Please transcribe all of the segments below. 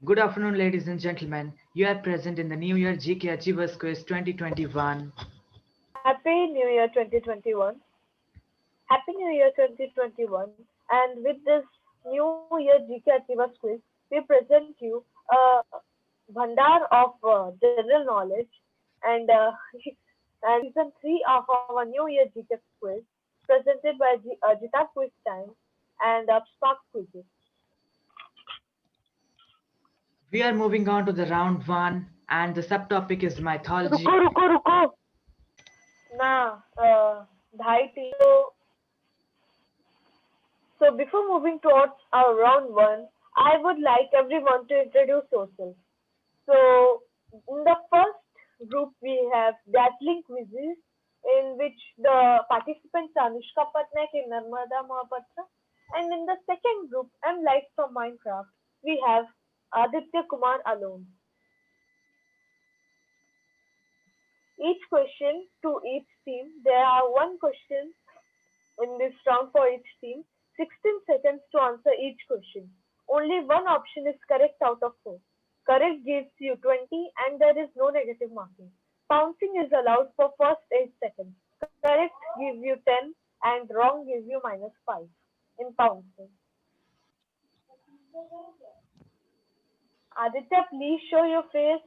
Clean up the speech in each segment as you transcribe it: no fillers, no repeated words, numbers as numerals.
Good afternoon, ladies and gentlemen. You are present in the New Year GK Achievers Quiz 2021. Happy New Year 2021. Happy New Year 2021. And with this New Year GK Achievers quiz, we present you a bhandar of general knowledge and and season 3 of our New Year GK quiz presented by Jita Quiz Time and Spark Quizzes. We are moving on to the round one, and the subtopic is mythology. रुको ना ढाई तीन So before moving towards our round one, I would like everyone to introduce yourself. So in the first group we have dazzling quizzes in which the participants are Anushka Patnaik and Narmada Mohapatra. And in the second group, M Light from Minecraft, we have Aditya Kumar alone. Each question to each team. There are one question in this round for each team, 16 seconds to answer each question. Only one option is correct out of four. Correct gives you 20 and there is no negative marking. Pouncing is allowed for first 8 seconds. Correct gives you 10 and wrong gives you -5 in pouncing. Aditya, please show your face.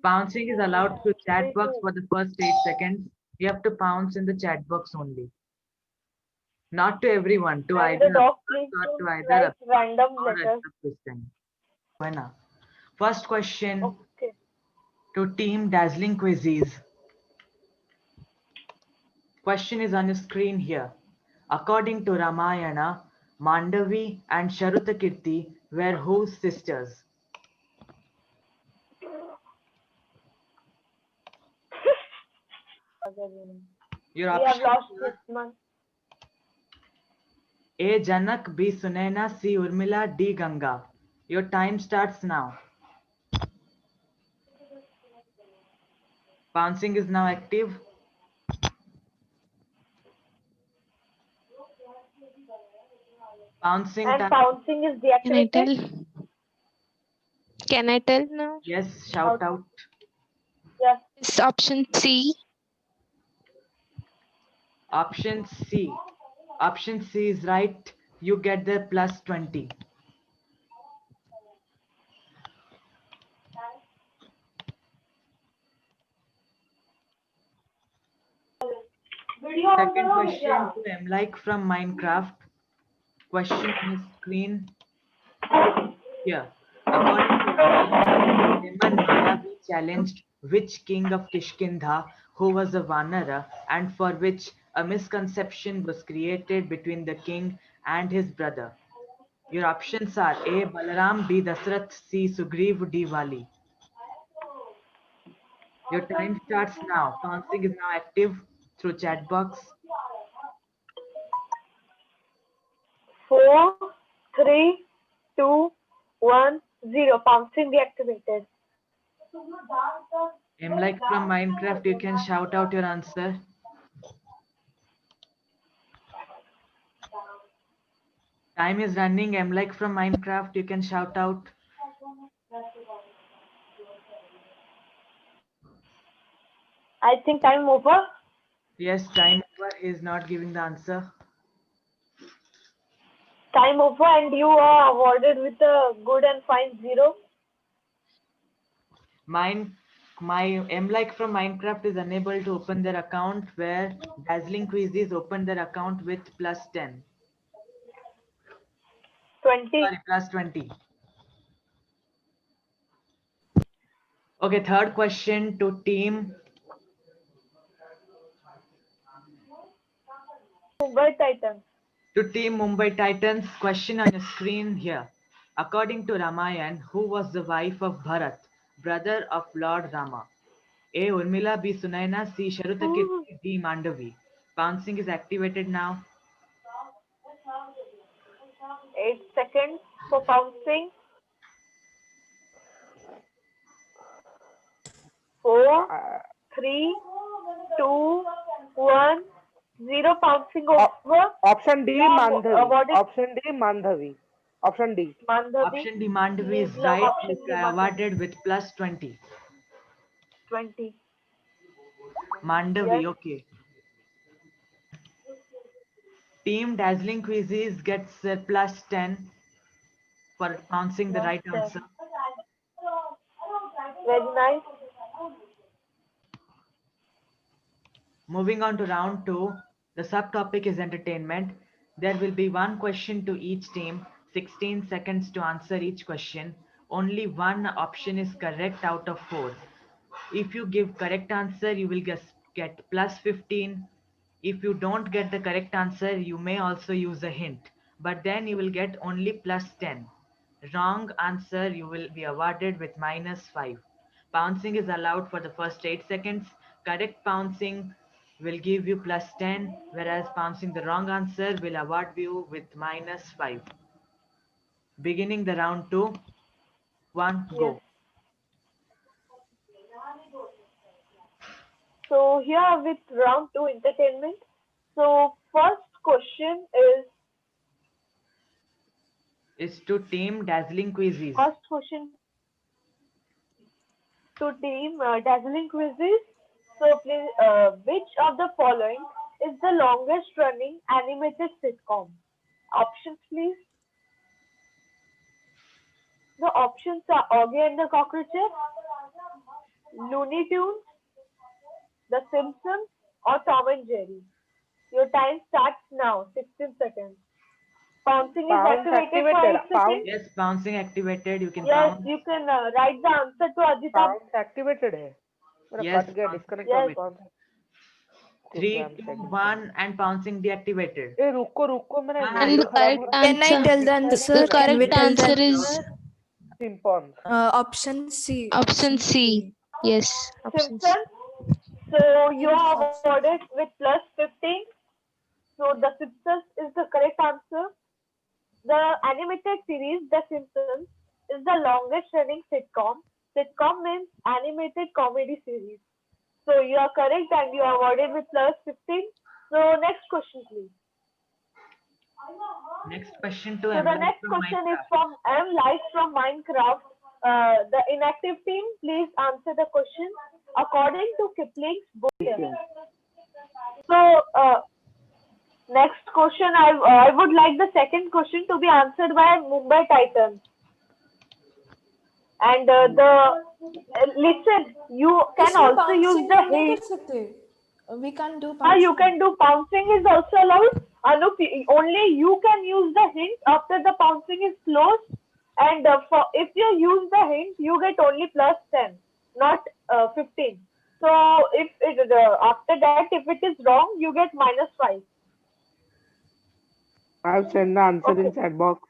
Pouncing is allowed through chat 3, box 2. for the first 8 seconds. You have to pounce in the chat box only. Not to everyone, to And either the dog, Abbas please or to don't either write Abbas random or letters. Ashraf this time. Buena. First question Okay. to Team Dazzling Quizzes. Question is on your screen here. According to Ramayana, Mandavi and Sharutakirti were whose sisters? Your We have options lost this are month. A. Janak, B. Sunaina, C. Urmila, D. Ganga. Your time starts now. Bouncing is now active. Bouncing And time. pouncing is Can I deactivated. tell? Can I tell now? Yes, shout out. Yes. It's option C. Option C. Option C is right. You get the plus 20. Second question to M like from Minecraft. Question on the screen here. According to Ramayana, Neman Mayavi challenged which king of Kishkindha who was a Vanara and for which a misconception was created between the king and his brother. Your options are A. Balaram, B. Dasrath, C. Sugriv, D. Vali. Your time starts now. Pouncing is now active through chat box. 4, 3, 2, 1, 0. Pouncing deactivated. M like from Minecraft, you can shout out your answer. Time is running. M like from Minecraft, you can shout out. I think time over. Yes, time over. He is not giving the answer. Time over, and you are awarded with a good and fine 0. My M like from Minecraft is unable to open their account where Dazzling Quizzes opened their account with plus 10. 20. Sorry, plus 20. Okay, third question to team. Mumbai Titans. To Team Mumbai Titans, question on your screen here. According to Ramayan, who was the wife of Bharat, brother of Lord Rama? A. Urmila, B. Sunaina, C. Sharutakirti, D. Mandavi. Pouncing is activated now. 8 seconds for pouncing. 4, 3, 2, 1, 0. Pouncing over. Option D, You are Mandhavi. awarded Option D, Mandhavi. Option D. Mandhavi. Option D, Mandavi is Please, right. option You D, are Mandhavi. awarded with plus 20. 20. Mandavi, Yes. okay. Team Dazzling Quizzes gets plus 10 for pronouncing the Plus right 10. answer. Very nice. Moving on to round 2, the subtopic is entertainment. There will be one question to each team, 16 seconds to answer each question. Only one option is correct out of 4. If you give correct answer, you will get plus 15. If you don't get the correct answer, you may also use a hint, but then you will get only plus 10. Wrong answer, you will be awarded with minus 5. Pouncing is allowed for the first 8 seconds. Correct pouncing will give you plus 10, whereas pouncing the wrong answer will award you with minus 5. Beginning the round 2, 1, Yes. go. So here with round 2 entertainment. So first question is Is to team Dazzling Quizzes. first question to team Dazzling Quizzes. So please, which of the following is the longest running animated sitcom? Options, please. The options are Augie and the Cockroaches, Looney Tunes, The Simpsons, or Tom and Jerry. Your time starts now. 16 seconds. Pouncing is Pounds activated for activated. 8 seconds. Yes, bouncing activated. You can Yes, pounce. you can write the answer to Adita. Pounds activated है. मेरा Yes, cut गया pounce disconnect हो Yes. गया कौन सा? 3, I'm 2, checking. 1, and pouncing deactivated. ए रुको मेरा हाँ, And वीडियो the खराब हो correct रहा है. Can I answer, tell the answer? the Can we correct tell the answer is answer? Simpons. Option C. option C. Yes, option C. Simpsons. So you are awarded with plus 15. So The Simpsons is the correct answer. The animated series The Simpsons is the longest running sitcom. Sitcom means animated comedy series. So you are correct and you are awarded with plus 15. So next question, please. Next question to So M. the next from question is Minecraft. from M. Light from Minecraft. The inactive team, please answer the question according to Kipling's book. So next question, I would like the second question to be answered by Mumbai Titans. And listen, you can also use the hint. We can't do You can do pouncing is also allowed. Anup, only you can use the hint after the pouncing is closed. And if you use the hint, you get only plus 10, not 15. So if it, after that, if it is wrong, you get minus 5. I've sent the answer in chat box.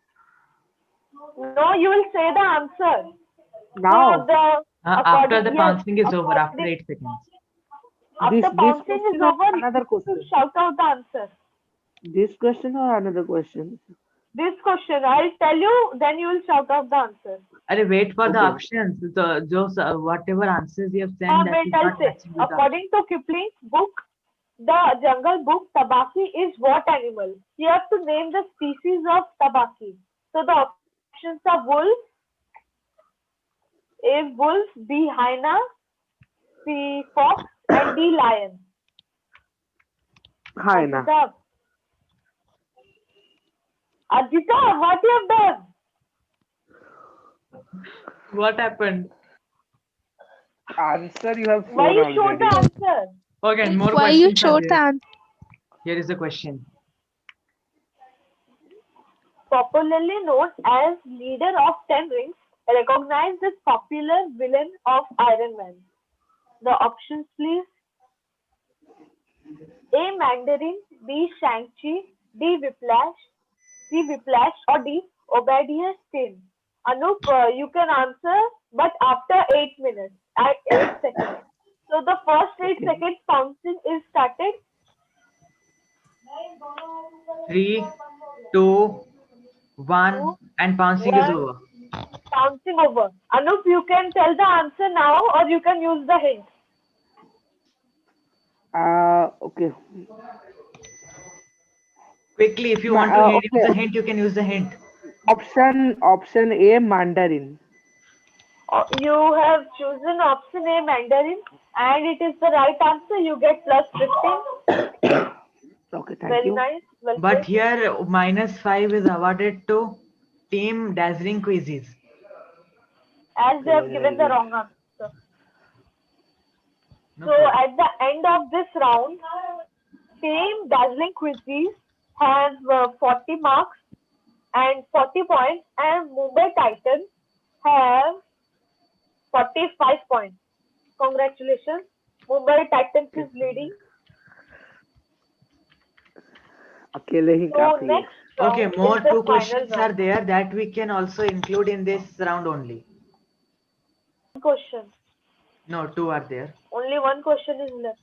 No, you will say the answer. Now. So After the yes, pouncing is over, after according- 8 seconds. After This pouncing question is or over, another you question? shout out the answer. This question or another question? This question, I'll tell you, then you will shout out the answer. Arey, wait for the Okay. options. So, whatever answers you have sent, that Wait, is I'll not say. matching with the According to Kipling's book, The Jungle Book, tabaki is what animal? You have to name the species of tabaki. So the options are wolf, A wolf, B hyena, C fox, and D lion. Hyena. Adita, what you have done? What happened? Answer you have Why shown you showed the already. answer? Okay, more Why you questions are showed there. the answer? Here is the question. Popularly known as leader of Ten Rings, recognized as popular villain of Iron Man. The options, please. A. Mandarin, B. Shang-Chi, D. Whiplash, C. Whiplash, or D. Obadiah Stane. Anup, you can answer, but after 8 minutes, at 8 seconds. So the first 8 seconds pouncing is started. 3, 2, 1, and pouncing is One. over. Pouncing over. Anup, you can tell the answer now or you can use the hint. Okay. Quickly, if you want to use the hint, you can use the hint. Option A, Mandarin. You have chosen option A, Mandarin, and it is the right answer. You get plus 15. Okay, thank Very you. nice. Well But played. here -5 is awarded to Team Dazzling Quizzes. As they Okay, have very given the good. wrong answer. No So problem. at the end of this round, Team Dazzling Quizzes has 40 marks and 40 points, and Mumbai Titans have 45 points. Congratulations. Mumbai Titans is leading. अकेले ही So काफी है. next Okay, round more is the two final questions are round. there that we can also include in this round only. Question. No, two are there. Only one question is left.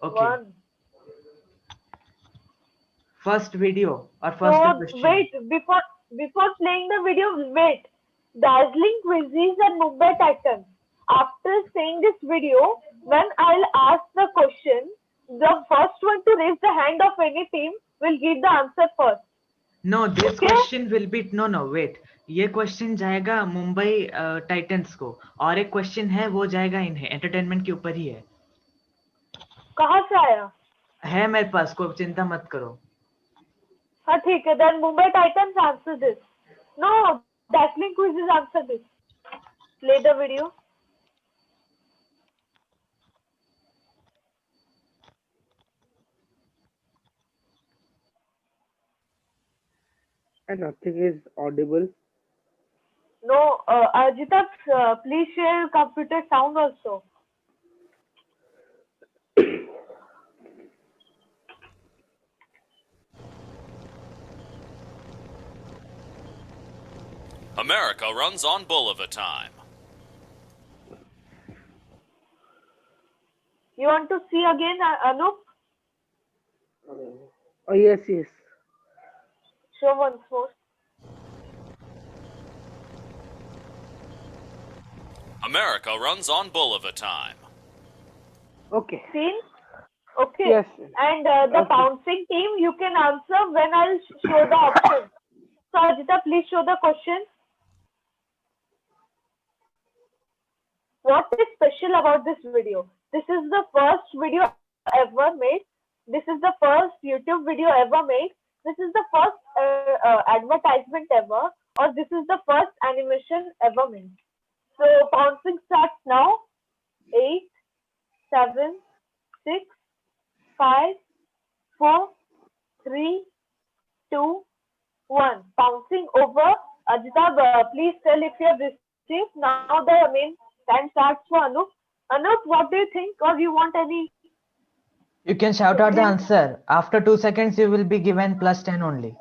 Okay. One. First video or So first question. wait, before playing the video, wait. Dazzling Quizzes and Mumbai Titans. After seeing this video, when I'll ask the question, the first one to raise the hand of any team will give the answer first. No, this Okay? question will be no wait. ये question जाएगा Mumbai Titans को और एक question है वो जाएगा इन्हें entertainment के ऊपर ही है कहाँ से आया? है मेरे पास कोई चिंता मत करो हाँ ठीक है. Then Mumbai Titans answer this. No, Dazzling Quizzes answer this. Play the video. And nothing is audible. No, Ajita, please share computer sound also. America runs on Bulliver time. You want to see again, Anup? Oh yes, yes. Show once more. America runs on Bulliver time. Okay. Seen? Okay. Yes. And the Okay. bouncing team, you can answer when I'll show the options. So, Ajita, please show the question. What is special about this video? This is the first video ever made. This is the first YouTube video ever made. This is the first advertisement ever, or this is the first animation ever made. So, bouncing starts now. 8, 7, 6, 5, 4, 3, 2, 1. Bouncing over. Ajita, please tell if you have received. Now the main time starts for Anup. Anup, what do you think, or you want any? you can shout out the answer after 2 seconds you will be given +10 only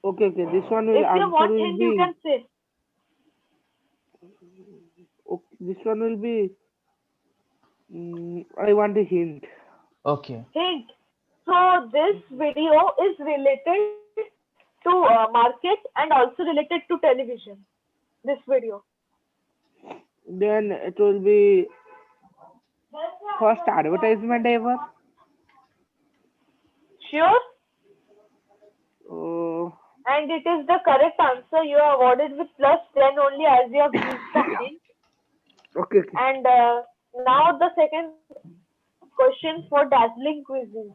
Okay, okay. This one will If you answer want will hint, be. you can say. Okay, this one will be. I want a hint. okay Hint. So this video is related to market and also related to television. This video. Then it will be first advertisement ever. Sure? Oh, And it is the correct answer. You are awarded with +10 only as you have used the hint. okay, okay. And now the second question for Dazzling Quizzes.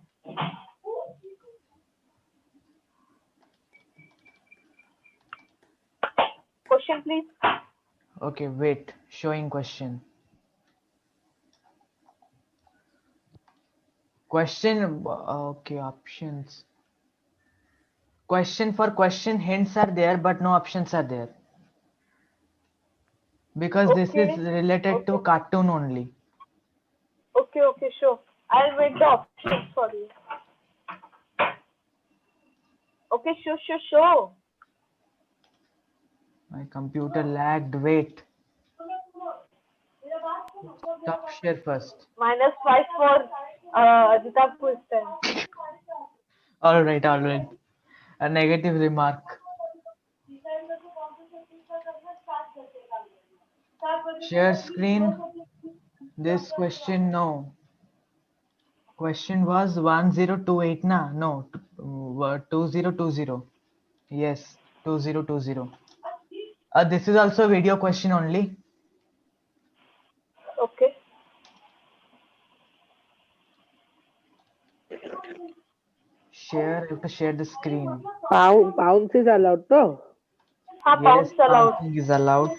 Question please. okay wait showing question okay options question for question hints are there but no options are there because this is Okay. related to Okay. cartoon only Okay, sure. I'll make the options for you. Okay, sure. my computer lagged wait stop share first -5 for Ajita quiz time. all right a negative remark share screen this question no question was 1028 na no 2020 Yes, 2020. This is also a video question only. Okay. Share, you have to share the screen. Pounds is allowed though. हाँ, Yes, pounds allowed. bouncing is allowed.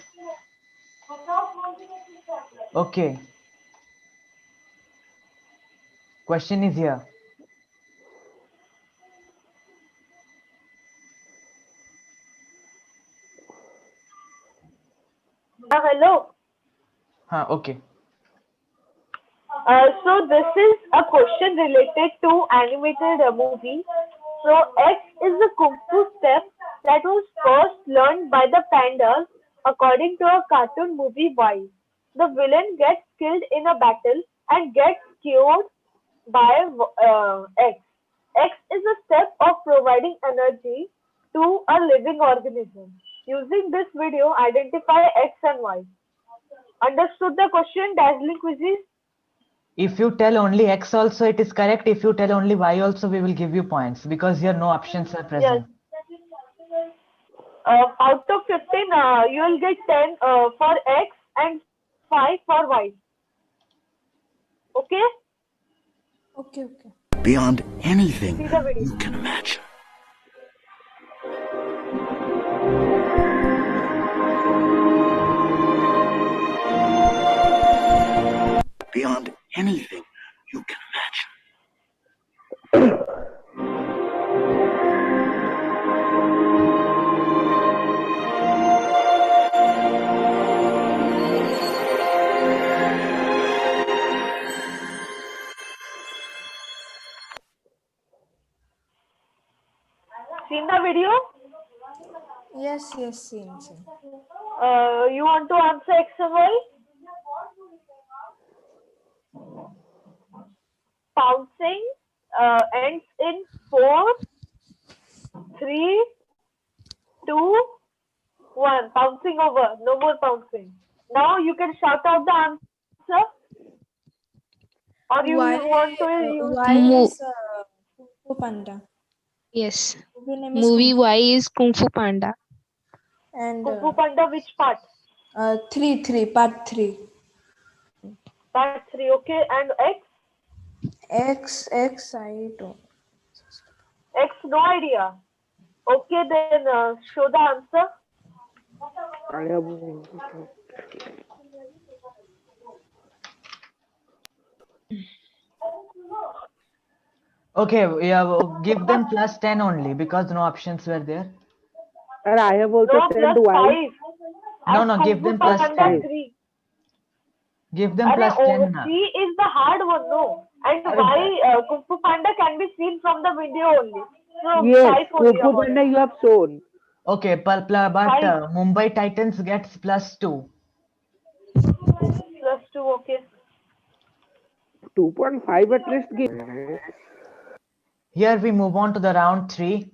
Okay. Question is here. Hello. Okay. So this is a question related to animated movie. So X is the kung fu step that was first learned by the pandas according to a cartoon movie Y. The villain gets killed in a battle and gets cured by X. X is a step of providing energy to a living organism. Using this video, identify X and Y. Understood the question, Dazzling Quizzes? If you tell only X also, it is correct. If you tell only Y also, we will give you points because here no options are Yes. present. Out of 15, you will get 10 for X and 5 for Y. Okay? Okay, okay. Beyond anything See the video. you can imagine. Beyond anything you can imagine. Seen the video? Yes, seen. You want to answer X and Y? Pouncing ends in 4, 3, 2, 1. Pouncing over. No more pouncing. Now you can shout out the answer. Or you want to use Why Mo- is Kung Fu Panda? Yes. Movie name is Movie Kung Fu. Y is Kung Fu Panda. And Kung Fu Panda, which part? part 3. Part 3, okay. And X? X, I don't. X, no idea. Okay, then show the answer. I have Okay, yeah, give them plus 10 only because no options were there. and I have also No, sent plus Y. 5. No, Kung give Fu them plus Panda 10. 3. Give them plus 10 na. C is the hard one, no. And why Kung Fu Panda can be seen from the video only. So Yes, 5 Kung only. Fu about Panda it. you have shown. Okay, but Five. Mumbai Titans gets plus 2. Plus 2, okay. 2.5 at least give. Here we move on to the round 3.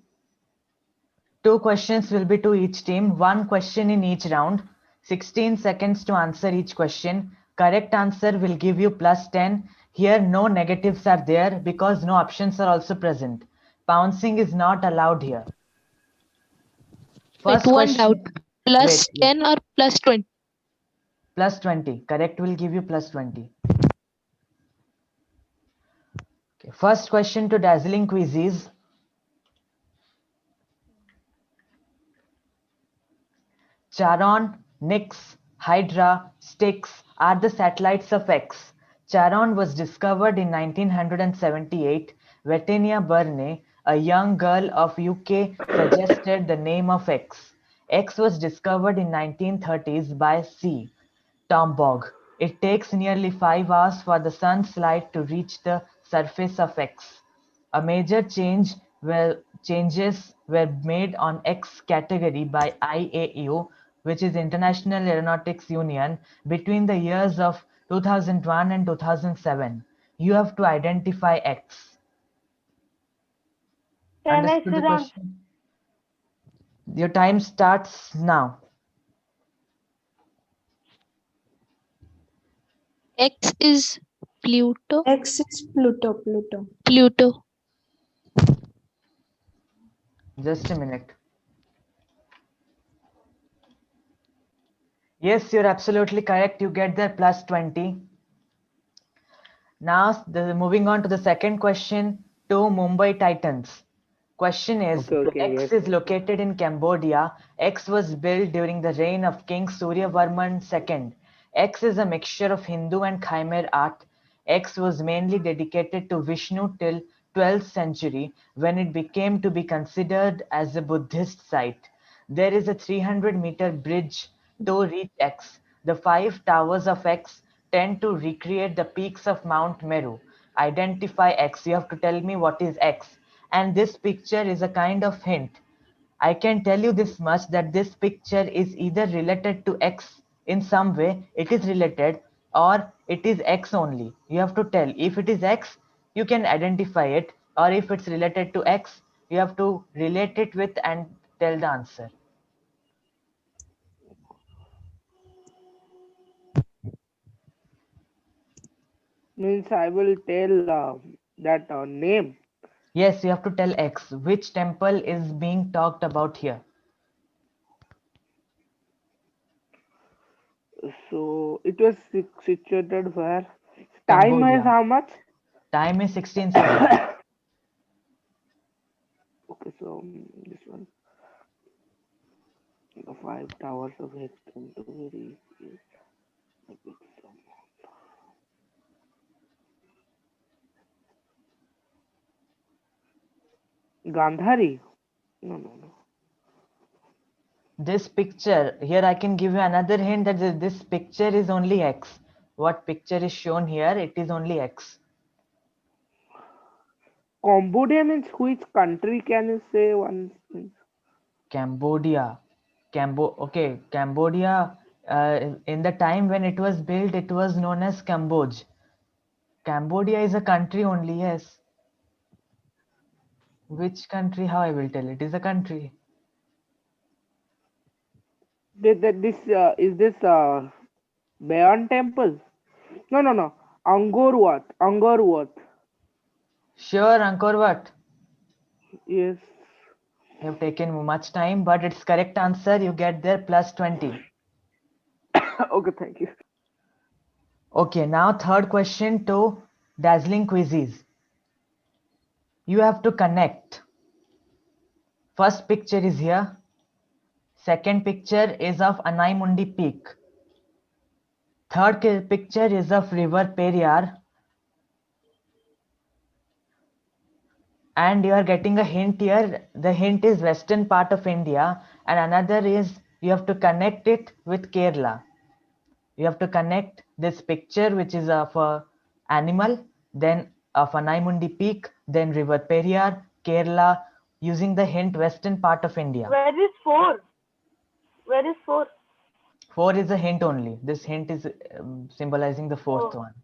2 questions will be to each team, 1 question in each round, 16 seconds to answer each question. Correct answer will give you plus 10. Here no negatives are there because no options are also present. Pouncing is not allowed here. Wait, First one question. doubt. Plus Wait, 10 or plus 20? Plus 20. Correct will give you plus 20. Okay. First question to Dazzling Quiz is, Charon, Nix, Hydra, Styx are the satellites of X. Charon was discovered in 1978. Vetenia Byrne, a young girl of UK, suggested the name of X. X was discovered in 1930s by C. Tombaugh. It takes nearly 5 hours for the sun's light to reach the surface of X. A major changes were made on X category by IAU, which is International Aeronautics Union, between the years of 2001 and 2007. You have to identify X. Can I Understood see the the answer? question? Your time starts now. X is Pluto. X is Pluto. Pluto. Just a minute. Yes, you're absolutely correct. You get there plus 20. Now, moving on to the second question to Mumbai Titans. Question is, Okay, X yes. is located in Cambodia. X was built during the reign of King Suryavarman II. X is a mixture of Hindu and Khmer art. X was mainly dedicated to Vishnu till 12th century when it became to be considered as a Buddhist site. There is a 300-meter bridge to reach X. The five towers of X tend to recreate the peaks of Mount Meru. Identify X. You have to tell me what is X. And this picture is a kind of hint. I can tell you this much that this picture is either related to X in some way, it is related, or it is X only. You have to tell. If it is X, you can identify it, or if it's related to X, you have to relate it with and tell the answer. Means I will tell that name. Yes, you have to tell X. Which temple is being talked about here? So it was situated where? Time is Cambodia. how much? Time is 16 seconds. Okay, so this one. The five towers of Hexton to very Gandhari. No. This picture, here I can give you another hint that this picture is only X. What picture is shown here, it is only X. Cambodia means which country can you say one? Cambodia. Cambodia, in the time when it was built, it was known as Cambodge. Cambodia is a country only, yes. Which country? How I will tell? It is a country. This is this Bayon temple? No. Angkor Wat. Sure, Angkor Wat. Yes. You have taken much time, but it's correct answer. You get there plus 20. Okay, thank you. Okay, now third question to Dazzling Quizzes. You have to connect. First picture is here. Second picture is of Anaimundi Peak. Third picture is of River Periyar. And you are getting a hint here. The hint is western part of India. And another is you have to connect it with Kerala. You have to connect this picture which is of a animal, then of Anaimundi Peak, then River Periyar, Kerala, using the hint western part of India. Where is 4? Where is 4? 4 is a hint only. This hint is symbolizing the fourth Oh. one.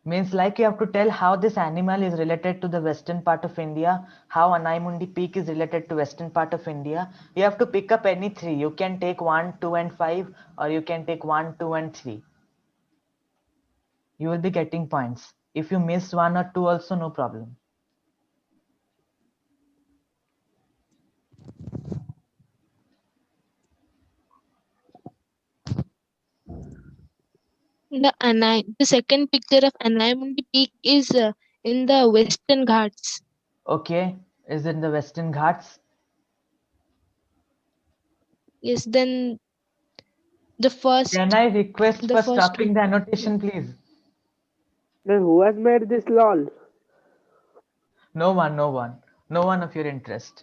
Means like you have to tell how this animal is related to the western part of India, how Anaimundi Peak is related to western part of India. You have to pick up any 3. You can take 1, 2 and 5, or you can take 1, 2 and 3. You will be getting points. If you miss 1 or 2 also, no problem. The second picture of Anaimundi Peak is in the Western Ghats. Okay, is it the Western Ghats? Yes, then the first. Can I request The for first stopping the annotation, please? Then who has made this lol? No one, no one. No one of your interest.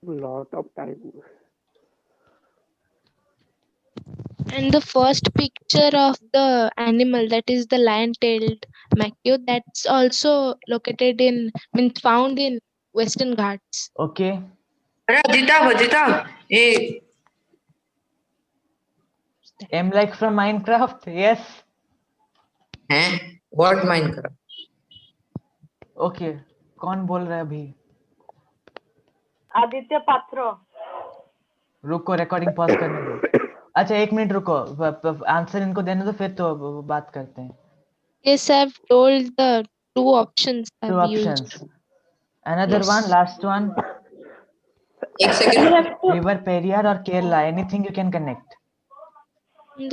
Lot of time. And the first picture of the animal, that is the lion-tailed macaque, that's also located in, means found in Western Ghats. Okay. अरे अदिता ए M like from Minecraft? Yes. हैं What Minecraft? Okay कौन बोल रहा है अभी? आदित्य पात्र. रुको recording pause करने दो. अच्छा 1 मिनट रुको, आंसर इनको देने दो फिर तो बात करते हैं. Yes, I've told the two options Two I've used. options. Another Yes. one, last one. एक We second. have to. River Periyar or Kerala, anything you can connect.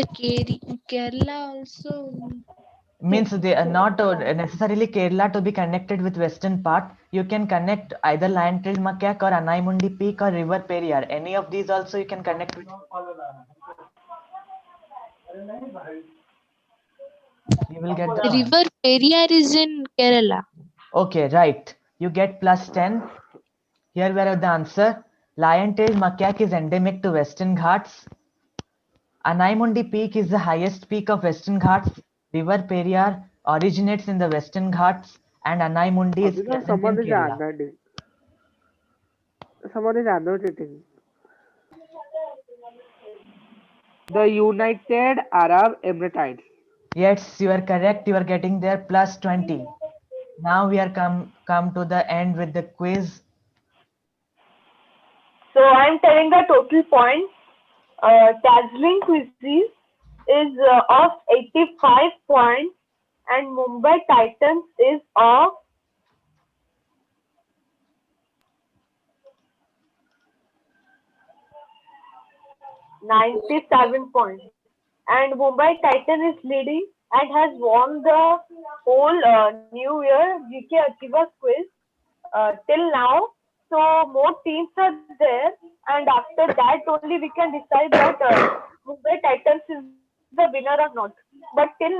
The Kerala also. Means they are not necessarily Kerala to be connected with western part. You can connect either Lion-tailed macaque or Anaimundi Peak or River Periyar. Any of these also you can connect with. You will get the point. River Periyar is in Kerala. Okay, right. You get +10. Here we have the answer. Lion-tailed macaque is endemic to Western Ghats. Anaimundi Peak is the highest peak of Western Ghats. River Periyar originates in the Western Ghats, and Anaimundi is present Someone in is Kerala. annotating. Someone is annotating. The United Arab Emirates. Yes, you are correct. You are getting there +20. Now we are come to the end with the quiz. So I'm telling the total points. Dazzling Quizzes is of 85 points, and Mumbai Titans is of 97 points. And Mumbai Titan is leading and has won the whole New Year GK Achievers quiz till now. So more teams are there, and after that only we can decide that Mumbai Titans is the winner or not. But till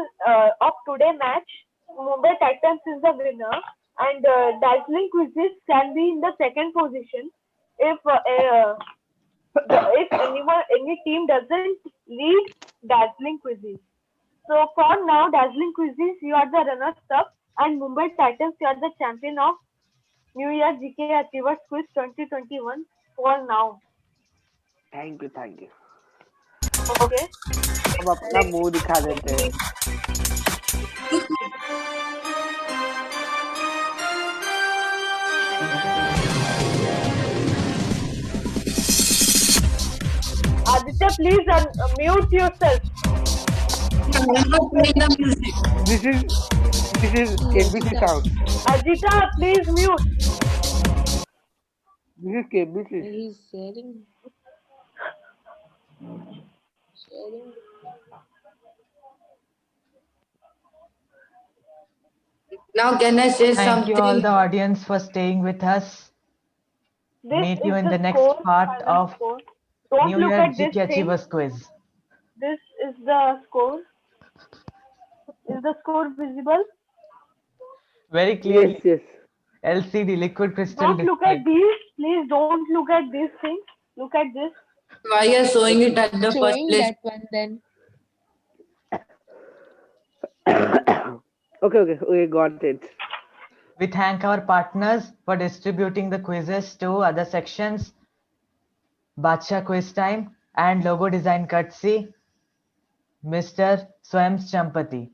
of today match, Mumbai Titans is the winner, and Dazzling Quizzes can be in the second position if if any team doesn't lead Dazzling Quizzes. So for now, Dazzling Quizzes, you are the runners-up, and Mumbai Titans, you are the champion of New Year GK Achievers Quiz 2021 for now. Thank you, thank you. Okay. अब अपना मुंह दिखा देते हैं. Aditya, please mute yourself. I'm not playing the music. This is KBC sound. Aditya, please mute. This is KBC. He's sharing. Now can I say Thank you all something? the audience for staying with us. This Meet is you in the next score, part final of score. Don't New look Year at this GK thing. Achievers quiz. This is the score. Is the score visible? Very clearly. Yes, yes. LCD liquid crystal Don't look display. at these. Please don't look at these things. Look at this. Why are you showing it at the first Showing place? that one then. Okay, got it. We thank our partners for distributing the quizzes to other sections. Bacha Quiz Time and logo design courtesy, Mr. Swam Champati.